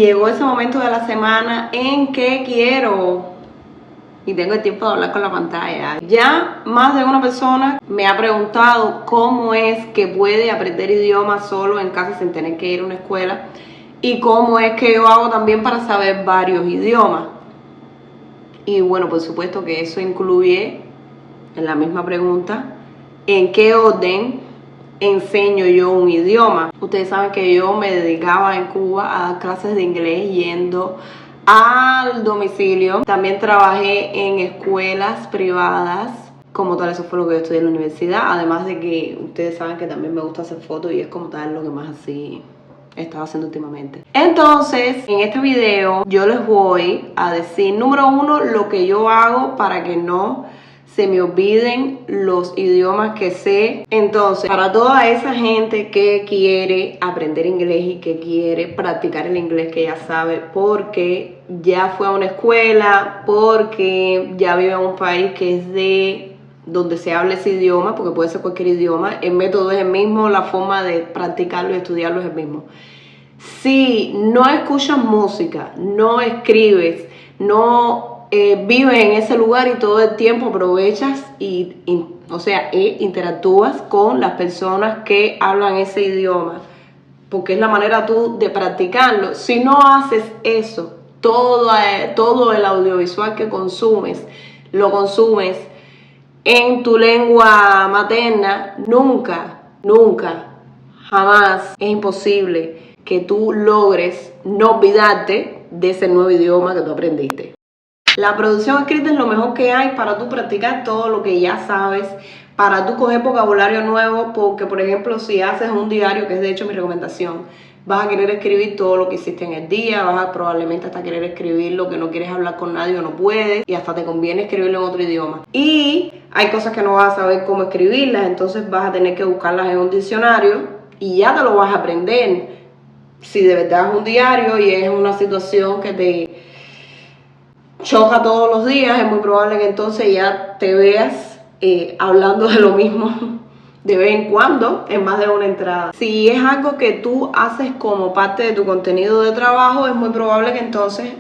llegó ese momento de la semana en que quiero y tengo el tiempo de hablar con la pantalla. Ya más de una persona me ha preguntado cómo es que puede aprender idiomas solo en casa sin tener que ir a una escuela y cómo es que yo hago también para saber varios idiomas. Y bueno, por supuesto que eso incluye en la misma pregunta en qué orden enseño yo un idioma. Ustedes saben que yo me dedicaba en Cuba a dar clases de inglés yendo al domicilio. También trabajé en escuelas privadas. Como tal, eso fue lo que yo estudié en la universidad. Además de que ustedes saben que también me gusta hacer fotos y es como tal lo que más así he estado haciendo últimamente. Entonces, en este video yo les voy a decir, número uno, lo que yo hago para que no se me olviden los idiomas que sé. Entonces, para toda esa gente que quiere aprender inglés y que quiere practicar el inglés que ya sabe porque ya fue a una escuela, porque ya vive en un país que es de donde se habla ese idioma, porque puede ser cualquier idioma, el método es el mismo, la forma de practicarlo y estudiarlo es el mismo. Si no escuchas música, no escribes, no vives en ese lugar y todo el tiempo aprovechas interactúas con las personas que hablan ese idioma, porque es la manera tú de practicarlo. Si no haces eso, todo el audiovisual que consumes, lo consumes en tu lengua materna, nunca, jamás es imposible que tú logres no olvidarte de ese nuevo idioma que tú aprendiste. La producción escrita es lo mejor que hay para tú practicar todo lo que ya sabes, para tú coger vocabulario nuevo, porque por ejemplo si haces un diario, que es de hecho mi recomendación, vas a querer escribir todo lo que hiciste en el día, vas a probablemente hasta querer escribir lo que no quieres hablar con nadie o no puedes, y hasta te conviene escribirlo en otro idioma. Y hay cosas que no vas a saber cómo escribirlas, entonces vas a tener que buscarlas en un diccionario y ya te lo vas a aprender. Si de verdad es un diario y es una situación que te choca todos los días, es muy probable que entonces ya te veas hablando de lo mismo de vez en cuando en más de una entrada. Si es algo que tú haces como parte de tu contenido de trabajo, es muy probable que entonces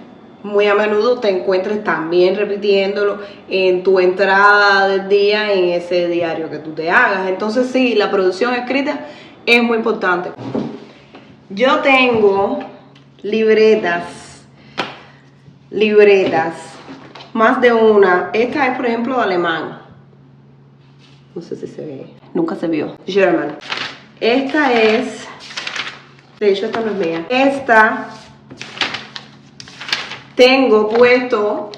muy a menudo te encuentres también repitiéndolo en tu entrada del día en ese diario que tú te hagas. Entonces sí, la producción escrita es muy importante. Yo tengo libretas, más de una. Esta es por ejemplo de alemán, no sé si se ve, nunca se vio. German. Esta es, de hecho esta no es mía. Esta tengo puesto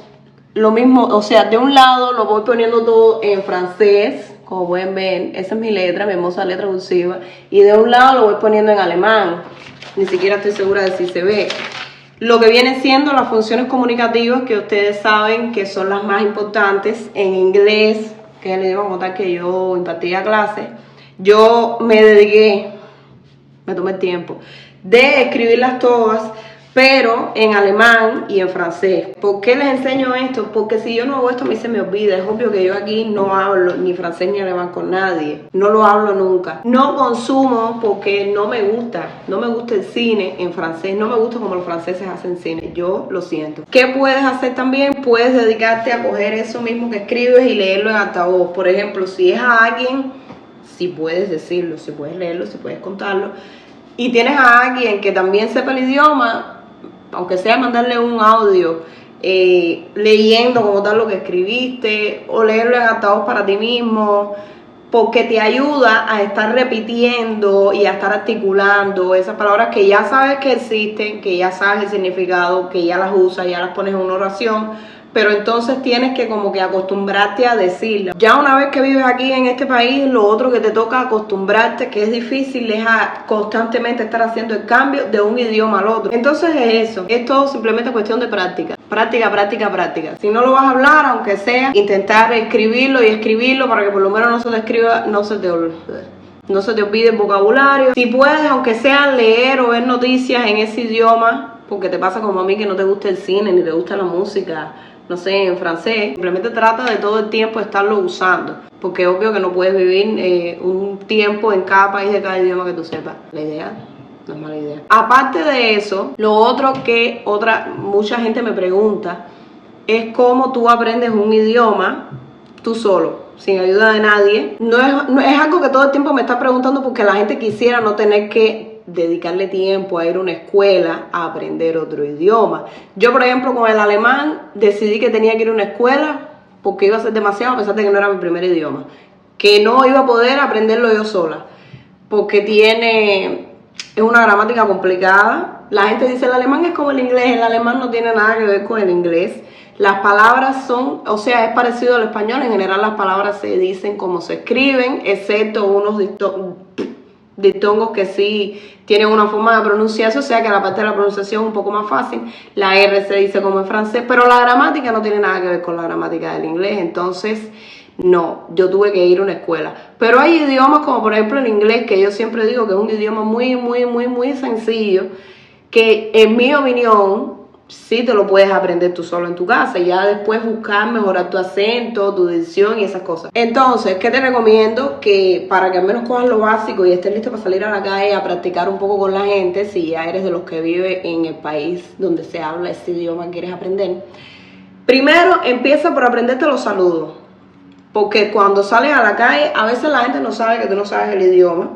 lo mismo, o sea, de un lado lo voy poniendo todo en francés, como pueden ver, esa es mi letra, mi hermosa letra cursiva, y de un lado lo voy poniendo en alemán. Ni siquiera estoy segura de si se ve. Lo que viene siendo las funciones comunicativas, que ustedes saben que son las más importantes en inglés, que es el idioma como tal que yo impartía clases. Yo me tomé el tiempo de escribirlas todas, pero en alemán y en francés. ¿Por qué les enseño esto? Porque si yo no hago esto, a mí se me olvida. Es obvio que yo aquí no hablo ni francés ni alemán con nadie. No lo hablo nunca. No consumo porque no me gusta. No me gusta el cine en francés. No me gusta como los franceses hacen cine. Yo lo siento. ¿Qué puedes hacer también? Puedes dedicarte a coger eso mismo que escribes y leerlo en altavoz. Por ejemplo, si es a alguien, si puedes decirlo, si puedes leerlo, si puedes contarlo, y tienes a alguien que también sepa el idioma, aunque sea mandarle un audio leyendo como tal lo que escribiste, o leerlo en altavoz para ti mismo, porque te ayuda a estar repitiendo y a estar articulando esas palabras que ya sabes que existen, que ya sabes el significado, que ya las usas, ya las pones en una oración, pero entonces tienes que como que acostumbrarte a decirlas. Ya una vez que vives aquí en este país, lo otro que te toca acostumbrarte, que es difícil, es a constantemente estar haciendo el cambio de un idioma al otro. Entonces es eso, es todo simplemente cuestión de práctica. Práctica. Si no lo vas a hablar, aunque sea, intentar escribirlo y escribirlo para que por lo menos no se te escriba, no se te olvide el vocabulario. Si puedes, aunque sea leer o ver noticias en ese idioma, porque te pasa como a mí que no te gusta el cine ni te gusta la música, no sé, en francés, simplemente trata de todo el tiempo estarlo usando, porque es obvio que no puedes vivir un tiempo en cada país de cada idioma que tú sepas. La idea no es mala idea. Aparte de eso, lo otro que mucha gente me pregunta es cómo tú aprendes un idioma tú solo, sin ayuda de nadie. No es algo que todo el tiempo me está preguntando porque la gente quisiera no tener que dedicarle tiempo a ir a una escuela a aprender otro idioma. Yo, por ejemplo, con el alemán decidí que tenía que ir a una escuela porque iba a ser demasiado, a pesar de que no era mi primer idioma, que no iba a poder aprenderlo yo sola, porque es una gramática complicada. La gente dice el alemán es como el inglés. El alemán no tiene nada que ver con el inglés. Las palabras es parecido al español. En general las palabras se dicen como se escriben, excepto unos diptongos que sí tienen una forma de pronunciarse, o sea que la parte de la pronunciación es un poco más fácil. La R se dice como en francés, pero la gramática no tiene nada que ver con la gramática del inglés. Entonces, no, yo tuve que ir a una escuela. Pero hay idiomas como por ejemplo el inglés, que yo siempre digo que es un idioma muy sencillo, que en mi opinión sí te lo puedes aprender tú solo en tu casa y ya después buscar mejorar tu acento, tu dicción y esas cosas. Entonces, ¿qué te recomiendo? Que para que al menos cojas lo básico y estés listo para salir a la calle a practicar un poco con la gente, si ya eres de los que vive en el país donde se habla este idioma que quieres aprender, primero empieza por aprenderte los saludos. Porque cuando sales a la calle, a veces la gente no sabe que tú no sabes el idioma,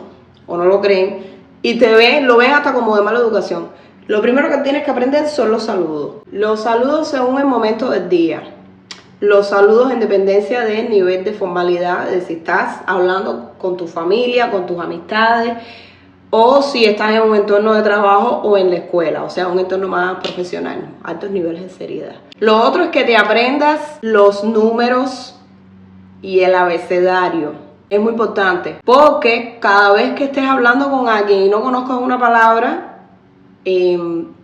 o no lo creen, y lo ven hasta como de mala educación. Lo primero que tienes que aprender son los saludos. Los saludos según el momento del día. Los saludos en dependencia del nivel de formalidad, de si estás hablando con tu familia, con tus amistades, o si estás en un entorno de trabajo o en la escuela, o sea, un entorno más profesional, altos niveles de seriedad. Lo otro es que te aprendas los números y el abecedario. Es muy importante porque cada vez que estés hablando con alguien y no conozcas una palabra,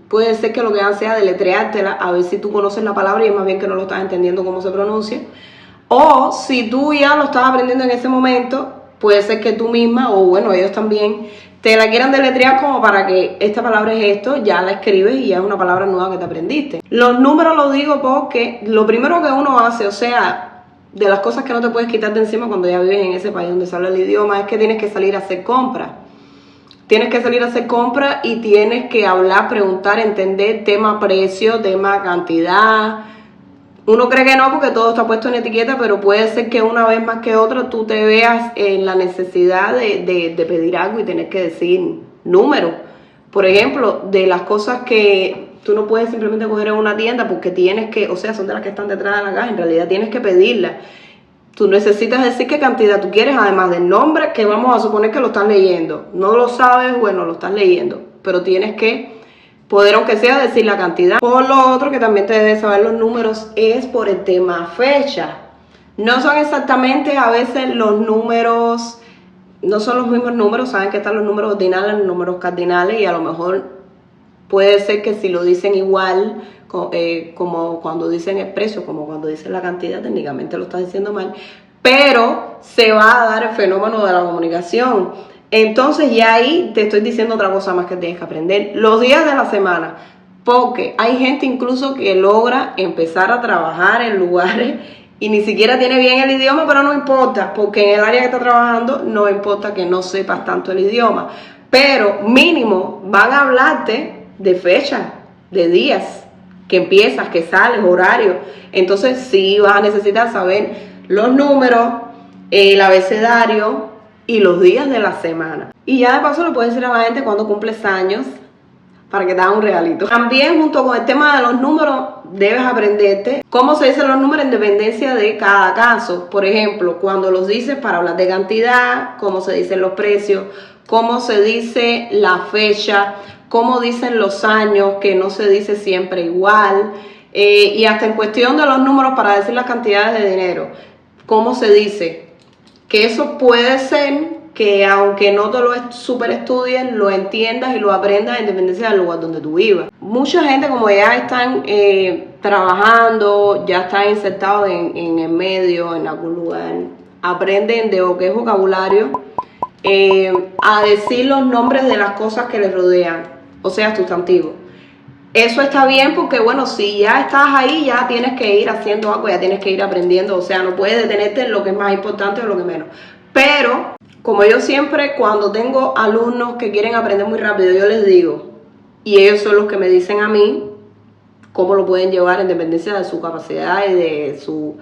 puede ser que lo que hagan sea deletreártela a ver si tú conoces la palabra y es más bien que no lo estás entendiendo cómo se pronuncia. O si tú ya lo estás aprendiendo en ese momento, puede ser que tú misma, o bueno, ellos también, te la quieran deletrear como para que esta palabra es esto, ya la escribes y ya es una palabra nueva que te aprendiste. Los números los digo porque lo primero que uno hace, o sea, de las cosas que no te puedes quitar de encima cuando ya vives en ese país donde se habla el idioma, es que tienes que salir a hacer compras. Tienes que salir a hacer compras y tienes que hablar, preguntar, entender tema precio, tema cantidad. Uno cree que no porque todo está puesto en etiqueta, pero puede ser que una vez más que otra tú te veas en la necesidad de pedir algo y tener que decir número. Por ejemplo, de las cosas que tú no puedes simplemente coger en una tienda porque tienes que, o sea, son de las que están detrás de la caja, en realidad tienes que pedirlas. Tú necesitas decir qué cantidad tú quieres, además del nombre, que vamos a suponer que lo estás leyendo. No lo sabes, bueno, lo estás leyendo, pero tienes que poder, aunque sea, decir la cantidad. Por lo otro, que también te debes saber los números, es por el tema fecha. No son exactamente a veces los números, no son los mismos números, saben que están los números ordinales, los números cardinales, y a lo mejor puede ser que si lo dicen igual, como cuando dicen el precio, como cuando dicen la cantidad, técnicamente lo estás diciendo mal, pero se va a dar el fenómeno de la comunicación. Entonces ya ahí te estoy diciendo otra cosa más que tienes que aprender. Los días de la semana, porque hay gente incluso que logra empezar a trabajar en lugares y ni siquiera tiene bien el idioma, pero no importa, porque en el área que está trabajando no importa que no sepas tanto el idioma, pero mínimo van a hablarte de fecha, de días, que empiezas, que sales, horario. Entonces sí vas a necesitar saber los números, el abecedario y los días de la semana. Y ya de paso le puedes decir a la gente cuando cumples años para que te hagan un regalito. También junto con el tema de los números debes aprenderte cómo se dicen los números en dependencia de cada caso. Por ejemplo, cuando los dices para hablar de cantidad, cómo se dicen los precios, cómo se dice la fecha, cómo dicen los años, que no se dice siempre igual, y hasta en cuestión de los números para decir las cantidades de dinero, cómo se dice, que eso puede ser que aunque no te lo super estudies, lo entiendas y lo aprendas en dependencia del lugar donde tú vivas. Mucha gente, como ya están trabajando, ya están insertados en el medio, en algún lugar, aprenden de lo que es vocabulario, a decir los nombres de las cosas que les rodean, o sea, sustantivos. Eso está bien porque, bueno, si ya estás ahí, ya tienes que ir haciendo algo, ya tienes que ir aprendiendo, o sea, no puedes detenerte en lo que es más importante o lo que menos. Pero como yo siempre, cuando tengo alumnos que quieren aprender muy rápido, yo les digo, y ellos son los que me dicen a mí cómo lo pueden llevar en dependencia de su capacidad y de su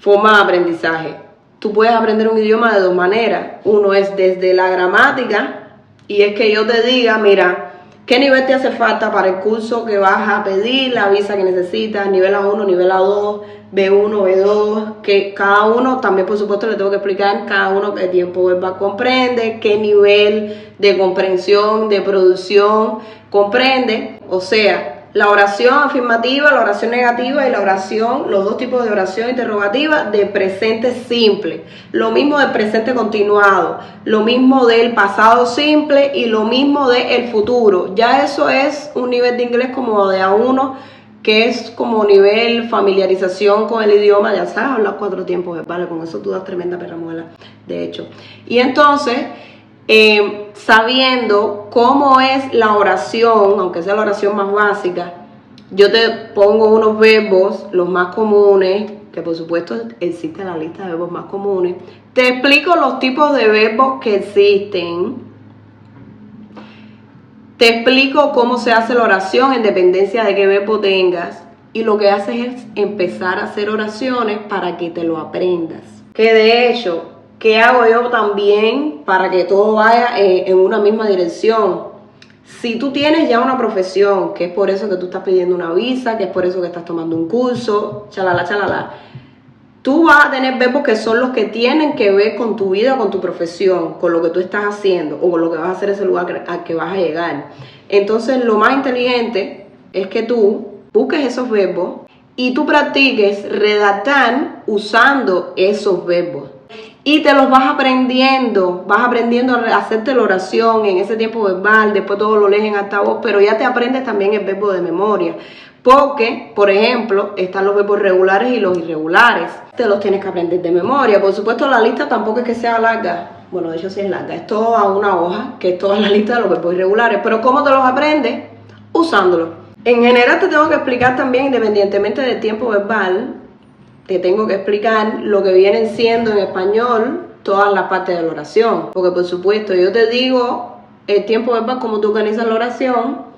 forma de aprendizaje. Tú puedes aprender un idioma de dos maneras. Uno es desde la gramática, y es que yo te diga, mira, ¿qué nivel te hace falta para el curso que vas a pedir, la visa que necesitas, nivel A1, nivel A2, B1, B2, que cada uno, también por supuesto le tengo que explicar cada uno qué tiempo verbal comprende, qué nivel de comprensión, de producción comprende, o sea, la oración afirmativa, la oración negativa y la oración, los dos tipos de oración interrogativa de presente simple. Lo mismo del presente continuado, lo mismo del pasado simple y lo mismo del futuro. Ya eso es un nivel de inglés como de A1, que es como nivel familiarización con el idioma. Ya sabes hablar 4 tiempos verbales, con eso tú das tremenda perramuela, de hecho. Y entonces, sabiendo cómo es la oración, aunque sea la oración más básica, yo te pongo unos verbos, los más comunes, que por supuesto existe la lista de verbos más comunes. Te explico los tipos de verbos que existen. Te explico cómo se hace la oración en dependencia de qué verbo tengas. Y lo que haces es empezar a hacer oraciones para que te lo aprendas. Que de hecho, ¿qué hago yo también para que todo vaya en una misma dirección? Si tú tienes ya una profesión, que es por eso que tú estás pidiendo una visa, que es por eso que estás tomando un curso, chalala, tú vas a tener verbos que son los que tienen que ver con tu vida, con tu profesión, con lo que tú estás haciendo o con lo que vas a hacer en ese lugar al que vas a llegar. Entonces, lo más inteligente es que tú busques esos verbos y tú practiques redactar usando esos verbos. Y te los vas aprendiendo a hacerte la oración en ese tiempo verbal, después todo lo lees en altavoz, pero ya te aprendes también el verbo de memoria. Porque, por ejemplo, están los verbos regulares y los irregulares. Te los tienes que aprender de memoria. Por supuesto, la lista tampoco es que sea larga. Bueno, de hecho sí es larga. Es toda una hoja, que es toda la lista de los verbos irregulares. Pero ¿cómo te los aprendes? Usándolos. En general te tengo que explicar también, independientemente del tiempo verbal, te tengo que explicar lo que vienen siendo en español todas las partes de la oración. Porque por supuesto yo te digo el tiempo verbal, cómo tú organizas la oración,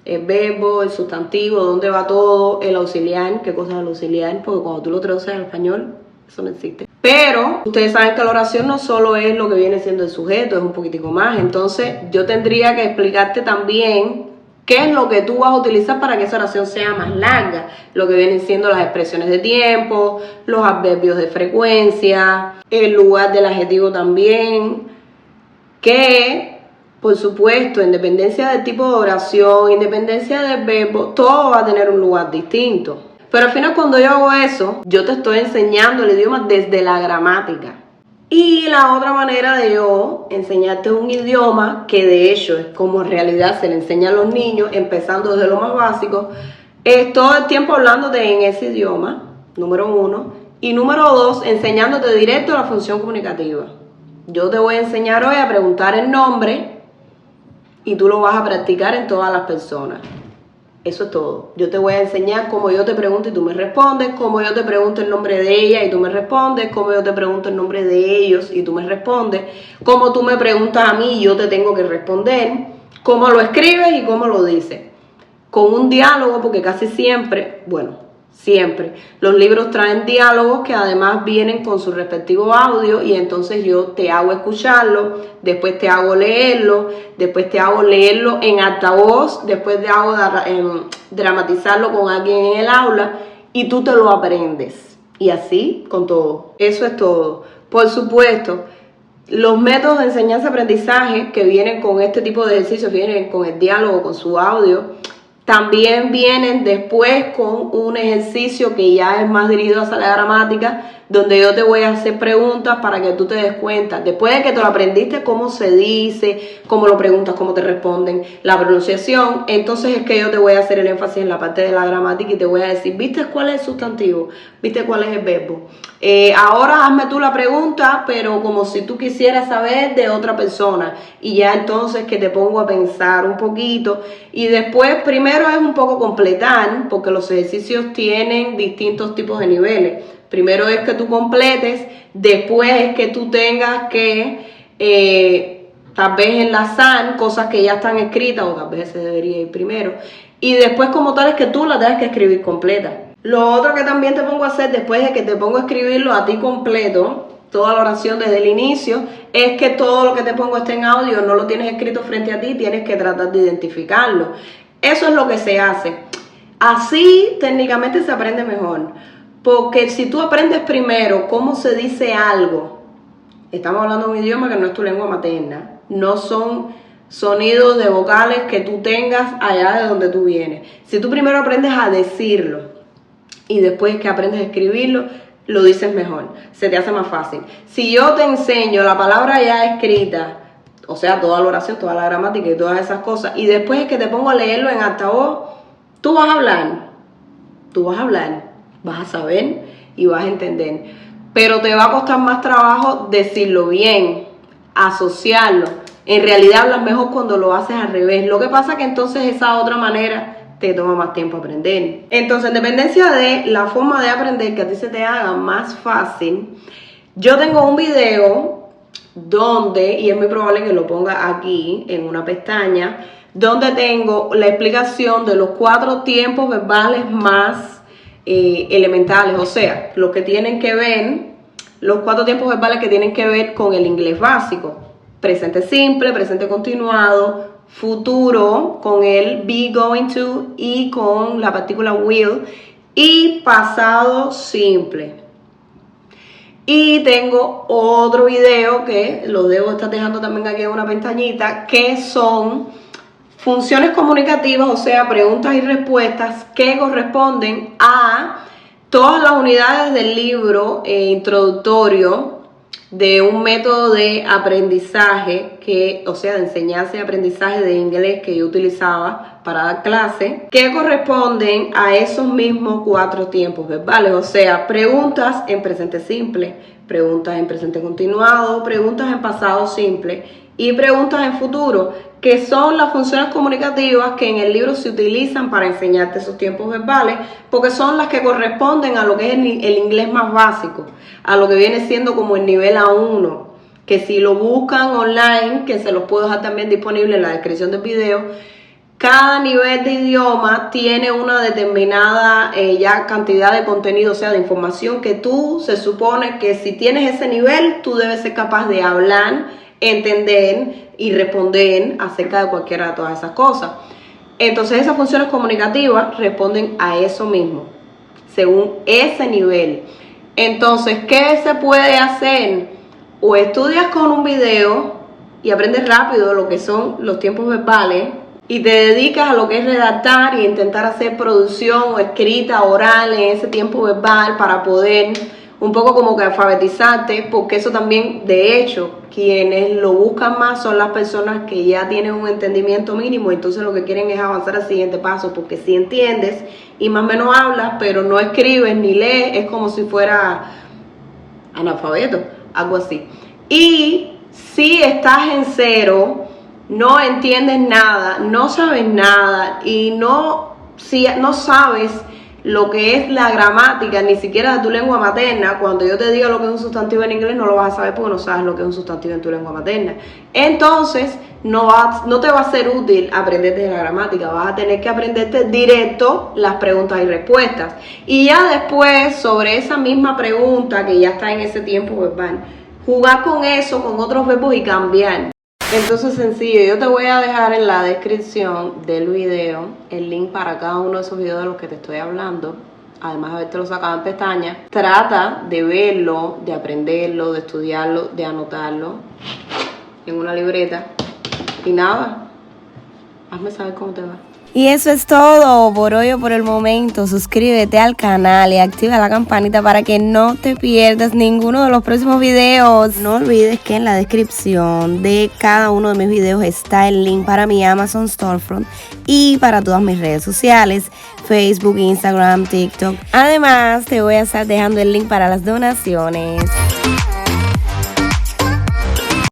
el verbo, el sustantivo, dónde va todo, el auxiliar, qué cosa es el auxiliar, porque cuando tú lo traduces al español, eso no existe. Pero ustedes saben que la oración no solo es lo que viene siendo el sujeto, es un poquitico más. Entonces yo tendría que explicarte también qué es lo que tú vas a utilizar para que esa oración sea más larga. Lo que vienen siendo las expresiones de tiempo, los adverbios de frecuencia, el lugar del adjetivo también. Que, por supuesto, en dependencia del tipo de oración, en dependencia del verbo, todo va a tener un lugar distinto. Pero al final cuando yo hago eso, yo te estoy enseñando el idioma desde la gramática. Y la otra manera de yo enseñarte un idioma, que de hecho es como en realidad se le enseña a los niños, empezando desde lo más básico, es todo el tiempo hablándote en ese idioma, número 1. Y número 2, enseñándote directo la función comunicativa. Yo te voy a enseñar hoy a preguntar el nombre y tú lo vas a practicar en todas las personas. Eso es todo. Yo te voy a enseñar cómo yo te pregunto y tú me respondes, cómo yo te pregunto el nombre de ella y tú me respondes, cómo yo te pregunto el nombre de ellos y tú me respondes, cómo tú me preguntas a mí y yo te tengo que responder, cómo lo escribes y cómo lo dices. Con un diálogo, porque casi siempre, siempre, los libros traen diálogos que además vienen con su respectivo audio y entonces yo te hago escucharlo, después te hago leerlo, después te hago leerlo en altavoz, después te hago dramatizarlo con alguien en el aula y tú te lo aprendes. Y así con todo. Eso es todo. Por supuesto, los métodos de enseñanza-aprendizaje que vienen con este tipo de ejercicios, vienen con el diálogo, con su audio, también vienen después con un ejercicio que ya es más dirigido hacia la gramática, donde yo te voy a hacer preguntas para que tú te des cuenta. Después de que te lo aprendiste, cómo se dice, cómo lo preguntas, cómo te responden, la pronunciación, entonces es que yo te voy a hacer el énfasis en la parte de la gramática y te voy a decir, ¿viste cuál es el sustantivo? ¿Viste cuál es el verbo? Ahora hazme tú la pregunta, pero como si tú quisieras saber de otra persona. Y ya entonces que te pongo a pensar un poquito. Y después, primero es un poco completar, porque los ejercicios tienen distintos tipos de niveles. Primero es que tú completes, después es que tú tengas que tal vez enlazar cosas que ya están escritas, o tal vez se debería ir primero, y después como tal es que tú la tengas que escribir completa. Lo otro que también te pongo a hacer después de que te pongo a escribirlo a ti completo, toda la oración desde el inicio, es que todo lo que te pongo esté en audio, no lo tienes escrito frente a ti, tienes que tratar de identificarlo. Eso es lo que se hace. Así técnicamente se aprende mejor, porque si tú aprendes primero cómo se dice algo, estamos hablando de un idioma que no es tu lengua materna, no son sonidos de vocales que tú tengas allá de donde tú vienes. Si tú primero aprendes a decirlo y después que aprendes a escribirlo, lo dices mejor, se te hace más fácil. Si yo te enseño la palabra ya escrita, o sea, toda la oración, toda la gramática y todas esas cosas, y después es que te pongo a leerlo en altavoz, tú vas a hablar, vas a saber y vas a entender. Pero te va a costar más trabajo decirlo bien, asociarlo. En realidad hablas mejor cuando lo haces al revés. Lo que pasa es que entonces esa otra manera te toma más tiempo aprender. Entonces, en dependencia de la forma de aprender que a ti se te haga más fácil, yo tengo un video donde, y es muy probable que lo ponga aquí en una pestaña, donde tengo la explicación de los 4 tiempos verbales más elementales, o sea, los que tienen que ver, los 4 tiempos verbales que tienen que ver con el inglés básico: presente simple, presente continuado, futuro con el be, going to y con la partícula will, y pasado simple. Y tengo otro video que lo debo estar dejando también aquí en una pestañita, que son funciones comunicativas, o sea, preguntas y respuestas que corresponden a todas las unidades del libro introductorio de un método de aprendizaje, o sea, de enseñanza y aprendizaje de inglés que yo utilizaba para dar clase, que corresponden a esos mismos 4 tiempos verbales, o sea, preguntas en presente simple, preguntas en presente continuado, preguntas en pasado simple y preguntas en futuro, que son las funciones comunicativas que en el libro se utilizan para enseñarte esos tiempos verbales, porque son las que corresponden a lo que es el inglés más básico, a lo que viene siendo como el nivel A1, que si lo buscan online, que se los puedo dejar también disponible en la descripción del video, cada nivel de idioma tiene una determinada ya cantidad de contenido, o sea, de información que tú se supone que si tienes ese nivel, tú debes ser capaz de hablar, entender y responder acerca de cualquiera de todas esas cosas. Entonces esas funciones comunicativas responden a eso mismo, según ese nivel. Entonces, ¿qué se puede hacer? O estudias con un video y aprendes rápido lo que son los tiempos verbales y te dedicas a lo que es redactar e intentar hacer producción o escrita oral en ese tiempo verbal para poder un poco como que alfabetizarte, porque eso también, de hecho, quienes lo buscan más son las personas que ya tienen un entendimiento mínimo, entonces lo que quieren es avanzar al siguiente paso, porque si entiendes y más o menos hablas, pero no escribes ni lees, es como si fuera analfabeto, algo así. Y si estás en cero, no entiendes nada, no sabes nada y si no sabes lo que es la gramática, ni siquiera de tu lengua materna, cuando yo te diga lo que es un sustantivo en inglés no lo vas a saber porque no sabes lo que es un sustantivo en tu lengua materna. Entonces no te va a ser útil aprenderte la gramática, vas a tener que aprenderte directo las preguntas y respuestas. Y ya después, sobre esa misma pregunta que ya está en ese tiempo verbal, jugar con eso, con otros verbos y cambiar. Entonces, sencillo, yo te voy a dejar en la descripción del video el link para cada uno de esos videos de los que te estoy hablando, además de habértelo sacado en pestañas. Trata de verlo, de aprenderlo, de estudiarlo, de anotarlo en una libreta y nada, hazme saber cómo te va. Y eso es todo por hoy o por el momento. Suscríbete al canal y activa la campanita para que no te pierdas ninguno de los próximos videos. No olvides que en la descripción de cada uno de mis videos está el link para mi Amazon Storefront y para todas mis redes sociales, Facebook, Instagram, TikTok. Además, te voy a estar dejando el link para las donaciones.